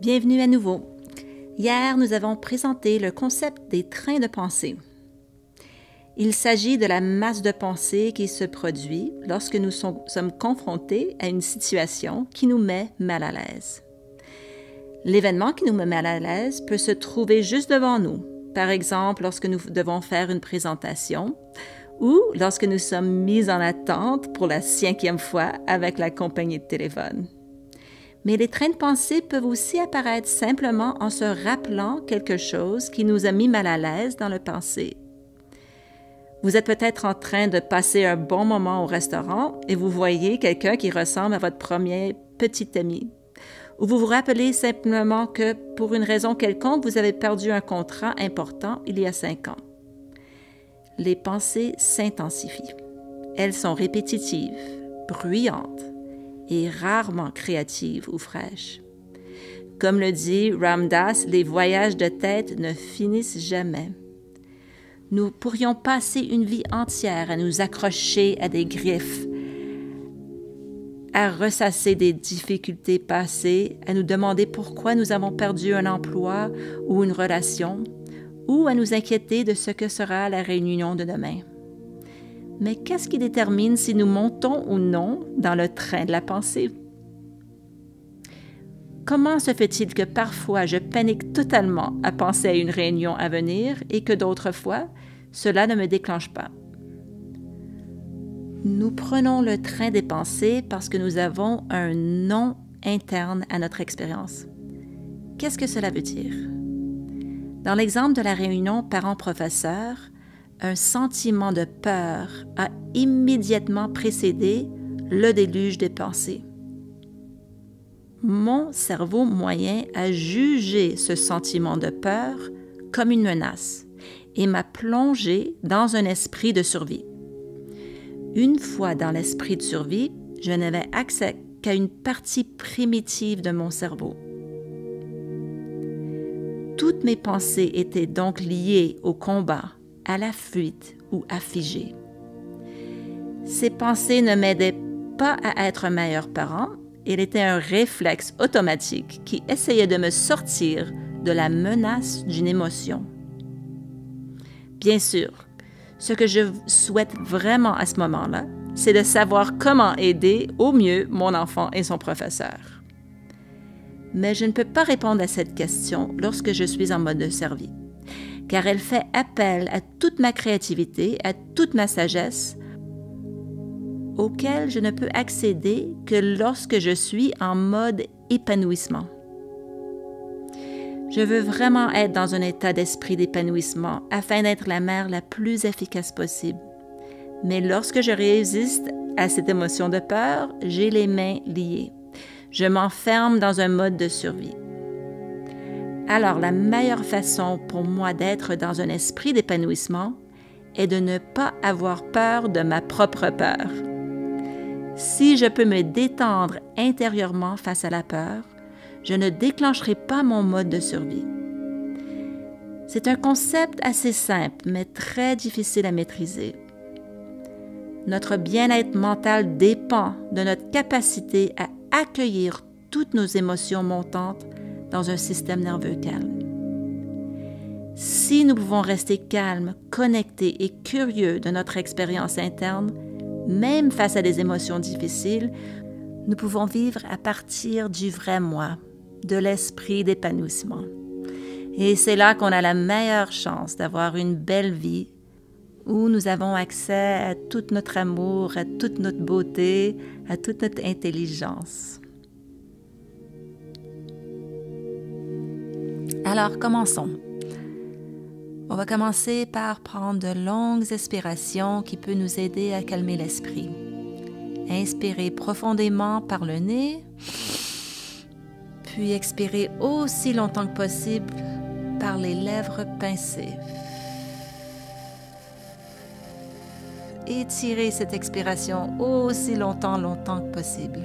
Bienvenue à nouveau. Hier, nous avons présenté le concept des trains de pensée. Il s'agit de la masse de pensée qui se produit lorsque nous sommes confrontés à une situation qui nous met mal à l'aise. L'événement qui nous met mal à l'aise peut se trouver juste devant nous, par exemple lorsque nous devons faire une présentation ou lorsque nous sommes mis en attente pour la 5e fois avec la compagnie de téléphone. Mais les trains de pensée peuvent aussi apparaître simplement en se rappelant quelque chose qui nous a mis mal à l'aise dans le passé. Vous êtes peut-être en train de passer un bon moment au restaurant et vous voyez quelqu'un qui ressemble à votre premier petit ami. Ou vous vous rappelez simplement que, pour une raison quelconque, vous avez perdu un contrat important il y a 5 ans. Les pensées s'intensifient. Elles sont répétitives, bruyantes et rarement créatives ou fraîches. Comme le dit Ram Dass, les voyages de tête ne finissent jamais. Nous pourrions passer une vie entière à nous accrocher à des griffes, à ressasser des difficultés passées, à nous demander pourquoi nous avons perdu un emploi ou une relation, ou à nous inquiéter de ce que sera la réunion de demain. Mais qu'est-ce qui détermine si nous montons ou non dans le train de la pensée? Comment se fait-il que parfois je panique totalement à penser à une réunion à venir et que d'autres fois, cela ne me déclenche pas? Nous prenons le train des pensées parce que nous avons un nom interne à notre expérience. Qu'est-ce que cela veut dire? Dans l'exemple de la réunion parents-professeurs, un sentiment de peur a immédiatement précédé le déluge des pensées. Mon cerveau moyen a jugé ce sentiment de peur comme une menace et m'a plongé dans un esprit de survie. Une fois dans l'esprit de survie, je n'avais accès qu'à une partie primitive de mon cerveau. Toutes mes pensées étaient donc liées au combat, à la fuite ou à figer. Ces pensées ne m'aidaient pas à être un meilleur parent, il était un réflexe automatique qui essayait de me sortir de la menace d'une émotion. Bien sûr, ce que je souhaite vraiment à ce moment-là, c'est de savoir comment aider au mieux mon enfant et son professeur. Mais je ne peux pas répondre à cette question lorsque je suis en mode de survie, car elle fait appel à toute ma créativité, à toute ma sagesse, auquel je ne peux accéder que lorsque je suis en mode épanouissement. Je veux vraiment être dans un état d'esprit d'épanouissement afin d'être la mère la plus efficace possible. Mais lorsque je résiste à cette émotion de peur, j'ai les mains liées. Je m'enferme dans un mode de survie. Alors, la meilleure façon pour moi d'être dans un esprit d'épanouissement est de ne pas avoir peur de ma propre peur. Si je peux me détendre intérieurement face à la peur, je ne déclencherai pas mon mode de survie. C'est un concept assez simple, mais très difficile à maîtriser. Notre bien-être mental dépend de notre capacité à accueillir toutes nos émotions montantes dans un système nerveux calme. Si nous pouvons rester calmes, connectés et curieux de notre expérience interne, même face à des émotions difficiles, nous pouvons vivre à partir du vrai moi, de l'esprit d'épanouissement. Et c'est là qu'on a la meilleure chance d'avoir une belle vie où nous avons accès à tout notre amour, à toute notre beauté, à toute notre intelligence. Alors, commençons. On va commencer par prendre de longues expirations qui peuvent nous aider à calmer l'esprit. Inspirez profondément par le nez, puis expirez aussi longtemps que possible par les lèvres pincées. Étirez cette expiration aussi longtemps que possible.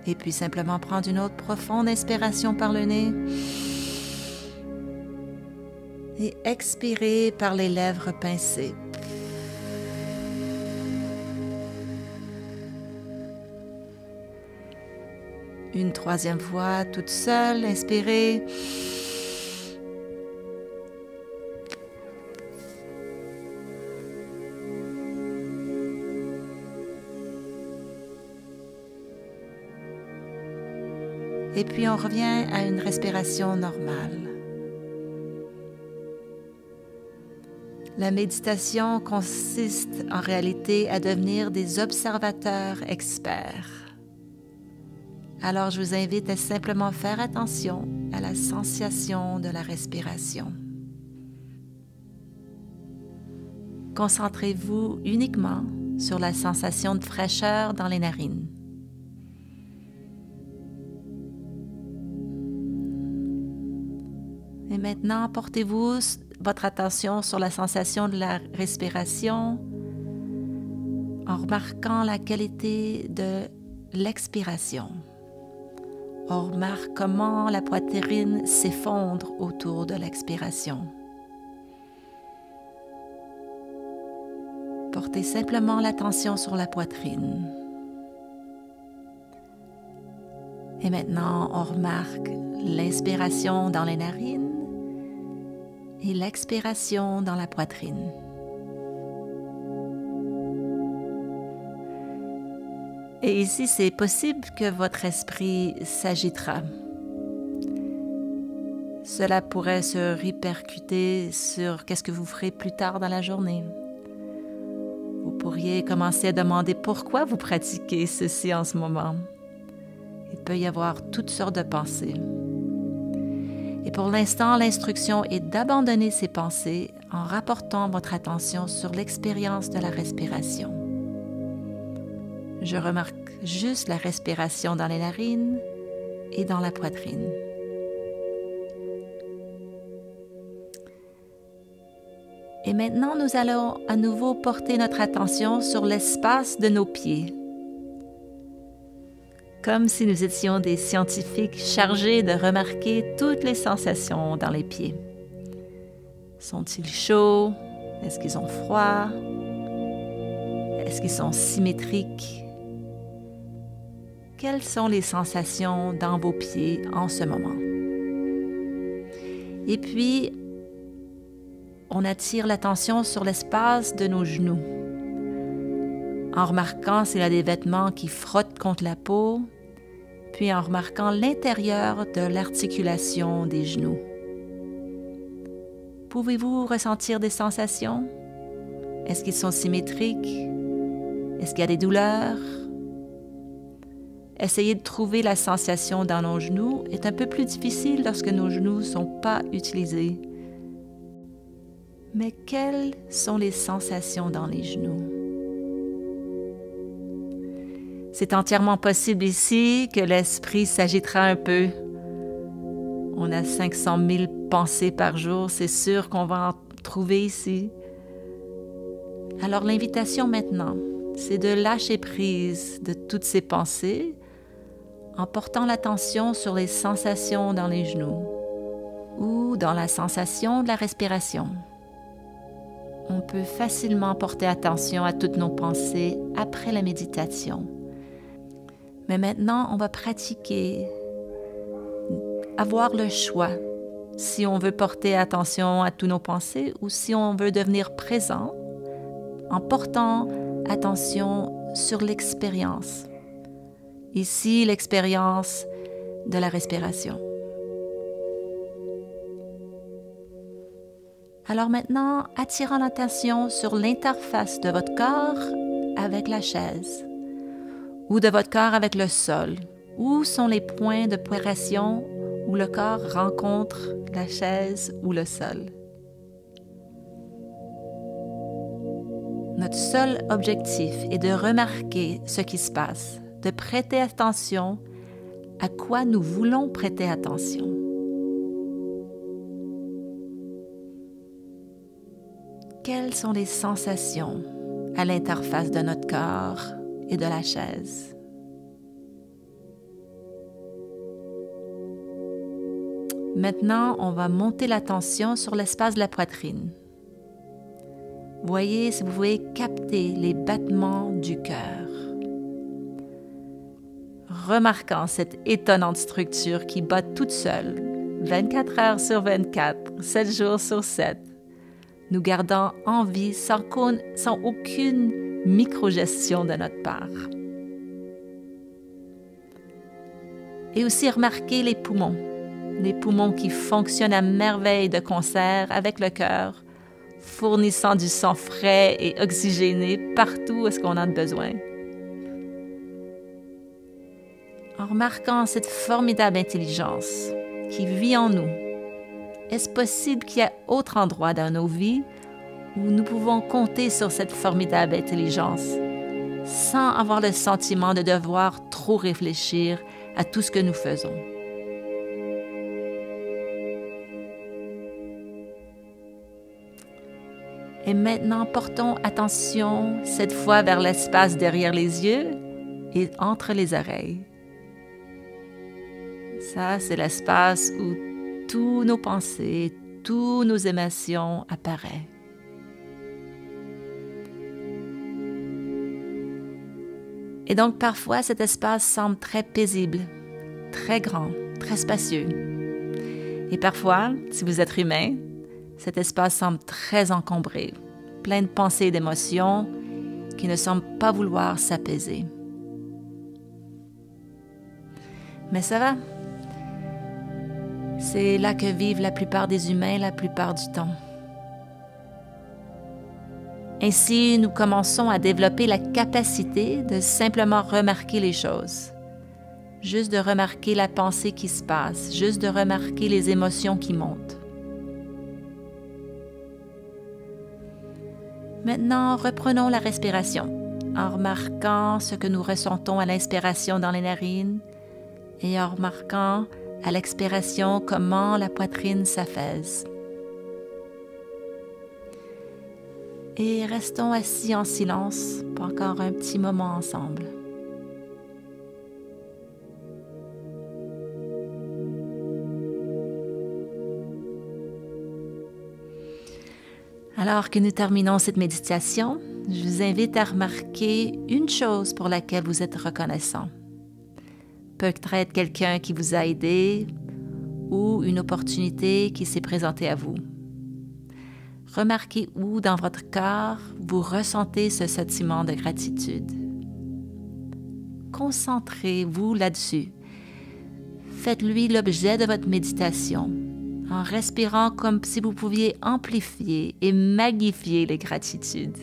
Et puis simplement prendre une autre profonde inspiration par le nez et expirez par les lèvres pincées. Une troisième fois, toute seule, inspirez. Et puis on revient à une respiration normale. La méditation consiste en réalité à devenir des observateurs experts. Alors je vous invite à simplement faire attention à la sensation de la respiration. Concentrez-vous uniquement sur la sensation de fraîcheur dans les narines. Et maintenant, portez-vous votre attention sur la sensation de la respiration en remarquant la qualité de l'expiration. On remarque comment la poitrine s'effondre autour de l'expiration. Portez simplement l'attention sur la poitrine. Et maintenant, on remarque l'inspiration dans les narines et l'expiration dans la poitrine. Et ici, c'est possible que votre esprit s'agitera. Cela pourrait se répercuter sur qu'est-ce que vous ferez plus tard dans la journée. Vous pourriez commencer à demander pourquoi vous pratiquez ceci en ce moment. Il peut y avoir toutes sortes de pensées. Et pour l'instant, l'instruction est d'abandonner ces pensées en rapportant votre attention sur l'expérience de la respiration. Je remarque juste la respiration dans les narines et dans la poitrine. Et maintenant, nous allons à nouveau porter notre attention sur l'espace de nos pieds. Comme si nous étions des scientifiques chargés de remarquer toutes les sensations dans les pieds. Sont-ils chauds? Est-ce qu'ils ont froid? Est-ce qu'ils sont symétriques? Quelles sont les sensations dans vos pieds en ce moment? Et puis, on attire l'attention sur l'espace de nos genoux, en remarquant s'il y a des vêtements qui frottent contre la peau, puis en remarquant l'intérieur de l'articulation des genoux. Pouvez-vous ressentir des sensations? Est-ce qu'ils sont symétriques? Est-ce qu'il y a des douleurs? Essayer de trouver la sensation dans nos genoux est un peu plus difficile lorsque nos genoux ne sont pas utilisés. Mais quelles sont les sensations dans les genoux? C'est entièrement possible ici que l'esprit s'agitera un peu. On a 500 000 pensées par jour, c'est sûr qu'on va en trouver ici. Alors l'invitation maintenant, c'est de lâcher prise de toutes ces pensées en portant l'attention sur les sensations dans les genoux ou dans la sensation de la respiration. On peut facilement porter attention à toutes nos pensées après la méditation. Mais maintenant, on va pratiquer, avoir le choix si on veut porter attention à toutes nos pensées ou si on veut devenir présent en portant attention sur l'expérience. Ici, l'expérience de la respiration. Alors maintenant, attirant l'attention sur l'interface de votre corps avec la chaise ou de votre corps avec le sol. Où sont les points de pression où le corps rencontre la chaise ou le sol? Notre seul objectif est de remarquer ce qui se passe, de prêter attention à quoi nous voulons prêter attention. Quelles sont les sensations à l'interface de notre corps et de la chaise? Maintenant, on va monter l'attention sur l'espace de la poitrine. Voyez si vous pouvez capter les battements du cœur. remarquant cette étonnante structure qui bat toute seule, 24 heures sur 24, 7 jours sur 7, nous gardant en vie sans aucune microgestion de notre part. Et aussi remarquer les poumons qui fonctionnent à merveille de concert avec le cœur, fournissant du sang frais et oxygéné partout où est-ce qu'on en a besoin. En remarquant cette formidable intelligence qui vit en nous, est-ce possible qu'il y ait autre endroit dans nos vies où nous pouvons compter sur cette formidable intelligence sans avoir le sentiment de devoir trop réfléchir à tout ce que nous faisons? Et maintenant, portons attention cette fois vers l'espace derrière les yeux et entre les oreilles. Ça, c'est l'espace où tous nos pensées, toutes nos émotions apparaissent. Et donc, parfois, cet espace semble très paisible, très grand, très spacieux. Et parfois, si vous êtes humain, cet espace semble très encombré, plein de pensées et d'émotions qui ne semblent pas vouloir s'apaiser. Mais ça va. C'est là que vivent la plupart des humains la plupart du temps. Ainsi, nous commençons à développer la capacité de simplement remarquer les choses, juste de remarquer la pensée qui se passe, juste de remarquer les émotions qui montent. Maintenant, reprenons la respiration en remarquant ce que nous ressentons à l'inspiration dans les narines et en remarquant à l'expiration comment la poitrine s'affaisse. Et restons assis en silence pour encore un petit moment ensemble. Alors que nous terminons cette méditation, je vous invite à remarquer une chose pour laquelle vous êtes reconnaissant. Peut-être quelqu'un qui vous a aidé ou une opportunité qui s'est présentée à vous. Remarquez où dans votre corps vous ressentez ce sentiment de gratitude. Concentrez-vous là-dessus. Faites-lui l'objet de votre méditation en respirant comme si vous pouviez amplifier et magnifier les gratitudes.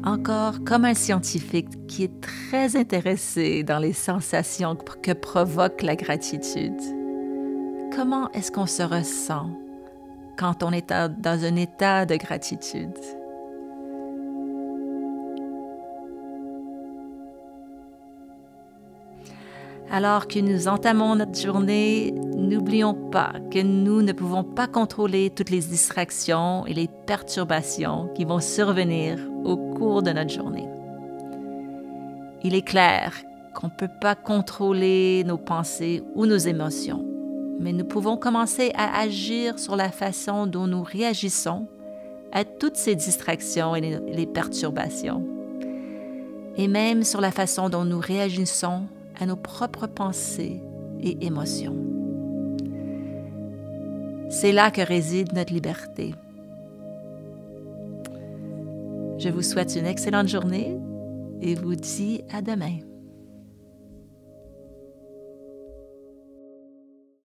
Encore comme un scientifique qui est très intéressé dans les sensations que provoque la gratitude. Comment est-ce qu'on se ressent quand on est dans un état de gratitude? Alors que nous entamons notre journée, n'oublions pas que nous ne pouvons pas contrôler toutes les distractions et les perturbations qui vont survenir au cours de notre journée. Il est clair qu'on ne peut pas contrôler nos pensées ou nos émotions, mais nous pouvons commencer à agir sur la façon dont nous réagissons à toutes ces distractions et les perturbations, et même sur la façon dont nous réagissons à nos propres pensées et émotions. C'est là que réside notre liberté. Je vous souhaite une excellente journée et vous dis à demain.